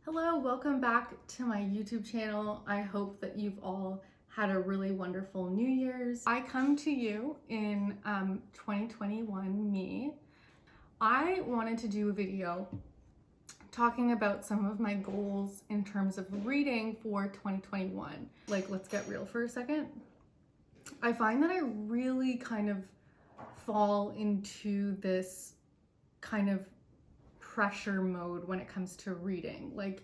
Hello, welcome back to my YouTube channel. I hope that you've all had a really wonderful New Year's. I come to you in 2021 me. I wanted to do a video talking about some of my goals in terms of reading for 2021. Like, let's get real for a second. I find that I really kind of fall into this kind of pressure mode when it comes to reading. Like,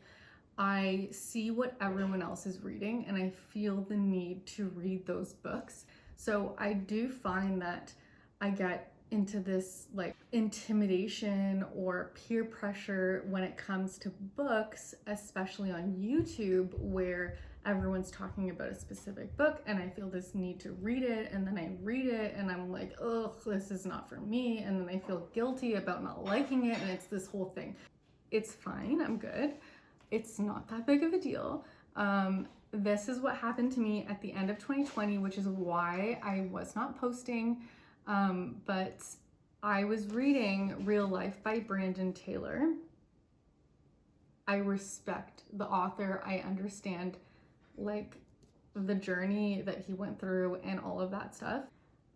I see what everyone else is reading and I feel the need to read those books. So I do find that I get into this like intimidation or peer pressure when it comes to books, especially on YouTube, where everyone's talking about a specific book and I feel this need to read it, and then I read it and I'm like, oh, this is not for me, and then I feel guilty about not liking it, and it's this whole thing. It's fine, I'm good. It's not that big of a deal. This is what happened to me at the end of 2020, which is why I was not posting, but I was reading Real Life by Brandon Taylor. I respect the author. I understand like the journey that he went through and all of that stuff.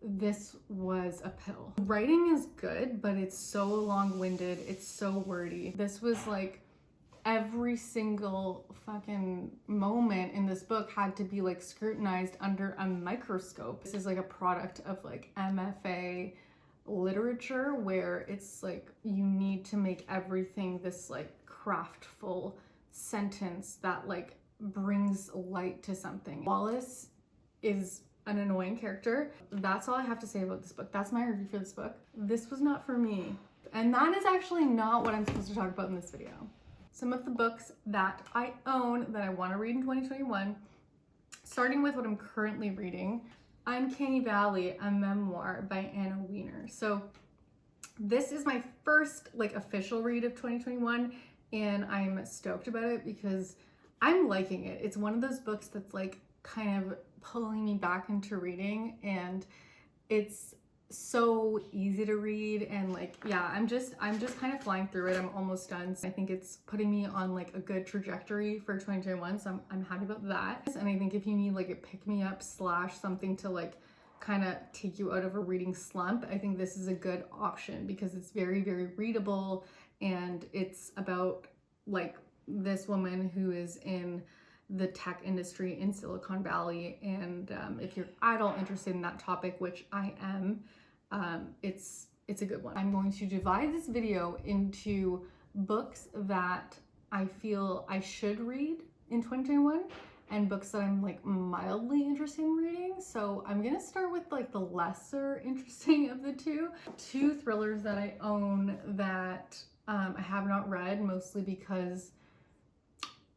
This was a pill. Writing is good, but it's so long-winded, it's so wordy. This was like every single fucking moment in this book had to be like scrutinized under a microscope. This is like a product of like MFA literature, where it's like you need to make everything this like craftful sentence that like brings light to something. Wallace is an annoying character. That's all I have to say about this book. That's my review for this book. This was not for me. And that is actually not what I'm supposed to talk about in this video. Some of the books that I own that I want to read in 2021, starting with what I'm currently reading, Uncanny Valley, a memoir by Anna Wiener. So this is my first like official read of 2021, and I'm stoked about it because I'm liking it. It's one of those books that's like kind of pulling me back into reading, and it's so easy to read, and like, yeah, I'm just kind of flying through it. I'm almost done. So I think it's putting me on like a good trajectory for 2021, so I'm happy about that. And I think if you need like a pick-me-up / something to like kind of take you out of a reading slump, I think this is a good option because it's very, very readable, and it's about like this woman who is in the tech industry in Silicon Valley, and if you're at all interested in that topic, which I am, it's a good one. I'm going to divide this video into books that I feel I should read in 2021 and books that I'm like mildly interested in reading. So I'm gonna start with like the lesser interesting of the two. Two thrillers that I own that I have not read, mostly because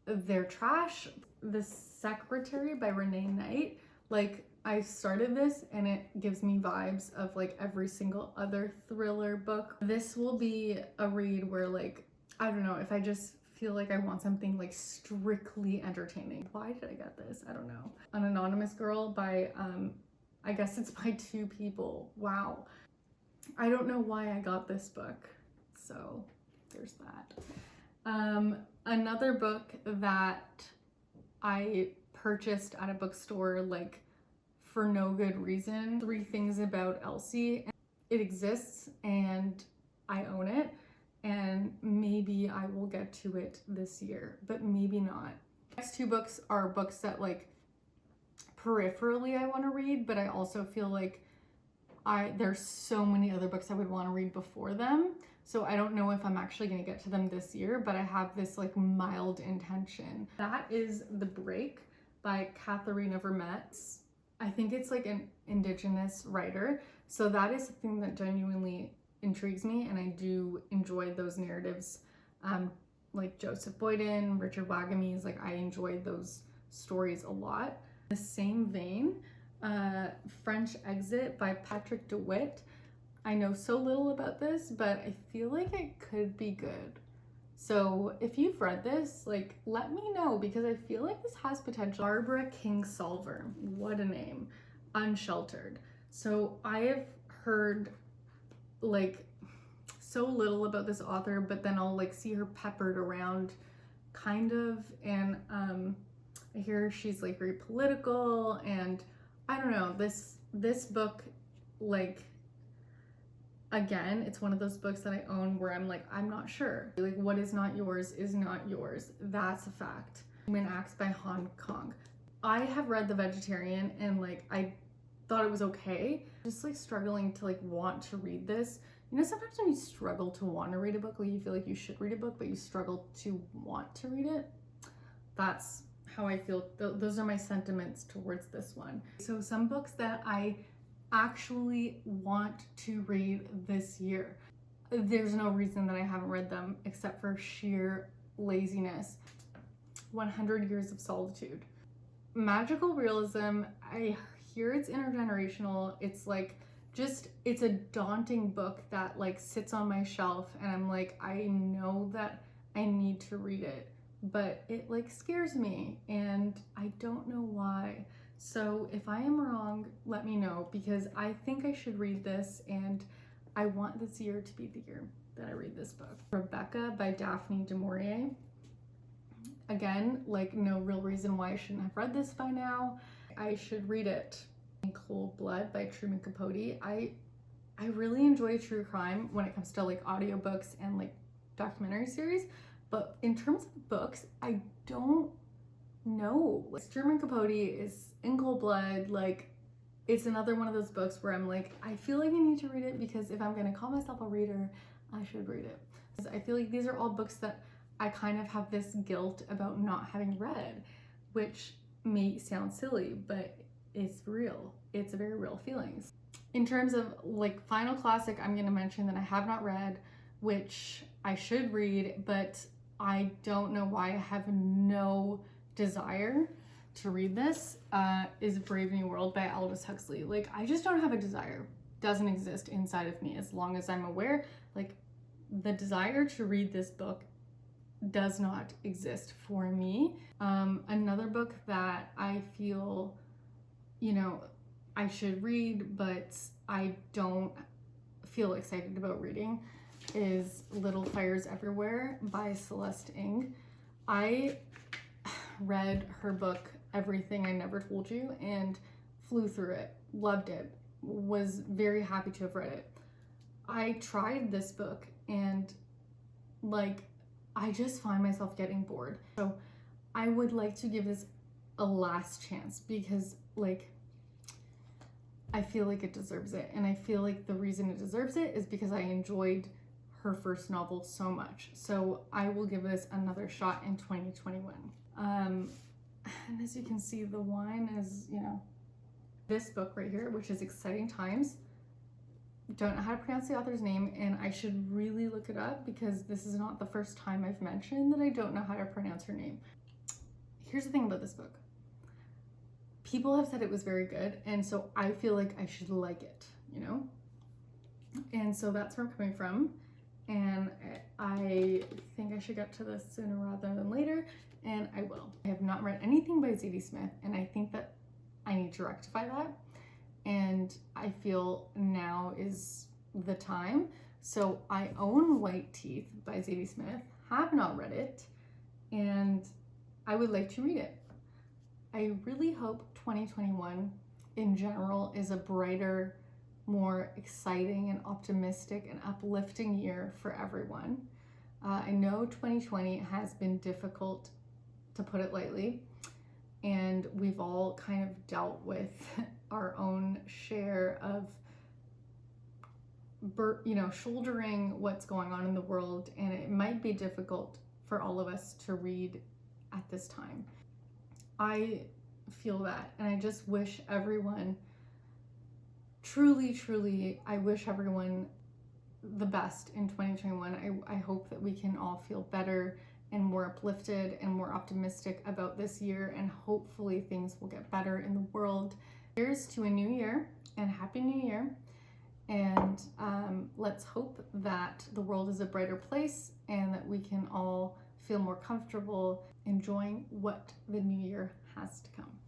they're trash. The Secretary by Renee Knight. Like, I started this and it gives me vibes of like every single other thriller book. This will be a read where like, I don't know, if I just feel like I want something like strictly entertaining. Why did I get this? I don't know. An Anonymous Girl by, I guess it's by two people. Wow. I don't know why I got this book. So there's that. Another book that I purchased at a bookstore like for no good reason, Three Things About Elsie. It exists and I own it, and maybe I will get to it this year, but maybe not. Next two books are books that like peripherally I want to read, but I also feel like there's so many other books I would want to read before them. So I don't know if I'm actually going to get to them this year, but I have this like mild intention. That is The Break by Katharina Vermette. I think it's like an Indigenous writer. So that is something that genuinely intrigues me, and I do enjoy those narratives. Like Joseph Boyden, Richard Wagamese, like I enjoy those stories a lot. In the same vein, French Exit by Patrick DeWitt. I know so little about this, but I feel like it could be good. So if you've read this, like, let me know, because I feel like this has potential. Barbara Kingsolver, what a name. Unsheltered. So I have heard like so little about this author, but then I'll like see her peppered around kind of, and I hear she's like very political, and I don't know, this book, like, again, it's one of those books that I own where I'm like, I'm not sure. Like, what is not yours is not yours. That's a fact. Human Acts by Han Kang. I have read The Vegetarian, and like, I thought it was okay. Just like struggling to like want to read this. You know, sometimes when you struggle to want to read a book, like you feel like you should read a book, but you struggle to want to read it. That's how I feel. Those are my sentiments towards this one. So some books that I actually want to read this year, there's no reason that I haven't read them except for sheer laziness. 100 Years of Solitude. Magical realism, I hear it's intergenerational. It's like, just, it's a daunting book that like sits on my shelf, and I'm like, I know that I need to read it, but it like scares me and I don't know why. So if I am wrong, let me know, because I think I should read this, and I want this year to be the year that I read this book. Rebecca by Daphne du Maurier. Again, like, no real reason why I shouldn't have read this by now. I should read it. Cold Blood by Truman Capote. I really enjoy true crime when it comes to like audiobooks and like documentary series, but in terms of books, I don't know. Like, Truman Capote is in Cold Blood. Like, it's another one of those books where I'm like, I feel like I need to read it, because if I'm gonna call myself a reader, I should read it. I feel like these are all books that I kind of have this guilt about not having read, which may sound silly, but it's real. It's a very real feelings. In terms of like final classic, I'm gonna mention that I have not read, which I should read, but I don't know why I have no desire to read this, is Brave New World by Aldous Huxley. Like, I just don't have a desire. Doesn't exist inside of me as long as I'm aware. Like, the desire to read this book does not exist for me. Another book that I feel, you know, I should read, but I don't feel excited about reading is Little Fires Everywhere by Celeste Ng. I read her book, Everything I Never Told You, and flew through it, loved it, was very happy to have read it. I tried this book, and like, I just find myself getting bored. So I would like to give this a last chance, because like, I feel like it deserves it. And I feel like the reason it deserves it is because I enjoyed her first novel so much. So I will give this another shot in 2021. And as you can see, the wine is, you know, this book right here, which is Exciting Times. Don't know how to pronounce the author's name, and I should really look it up, because this is not the first time I've mentioned that I don't know how to pronounce her name. Here's the thing about this book. People have said it was very good, and so I feel like I should like it, you know? And so that's where I'm coming from, and I think I should get to this sooner rather than later, and I will. I have not read anything by Zadie Smith, and I think that I need to rectify that. And I feel now is the time. So I own White Teeth by Zadie Smith, have not read it, and I would like to read it. I really hope 2021 in general is a brighter, more exciting and optimistic and uplifting year for everyone. I know 2020 has been difficult, to put it lightly, and we've all kind of dealt with our own share of, you know, shouldering what's going on in the world, and it might be difficult for all of us to read at this time. I feel that, and I just wish everyone, truly, I wish everyone the best in 2021. I hope that we can all feel better and more uplifted and more optimistic about this year, and hopefully things will get better in the world. Here's to a new year, and Happy New Year. And let's hope that the world is a brighter place, and that we can all feel more comfortable enjoying what the new year has to come.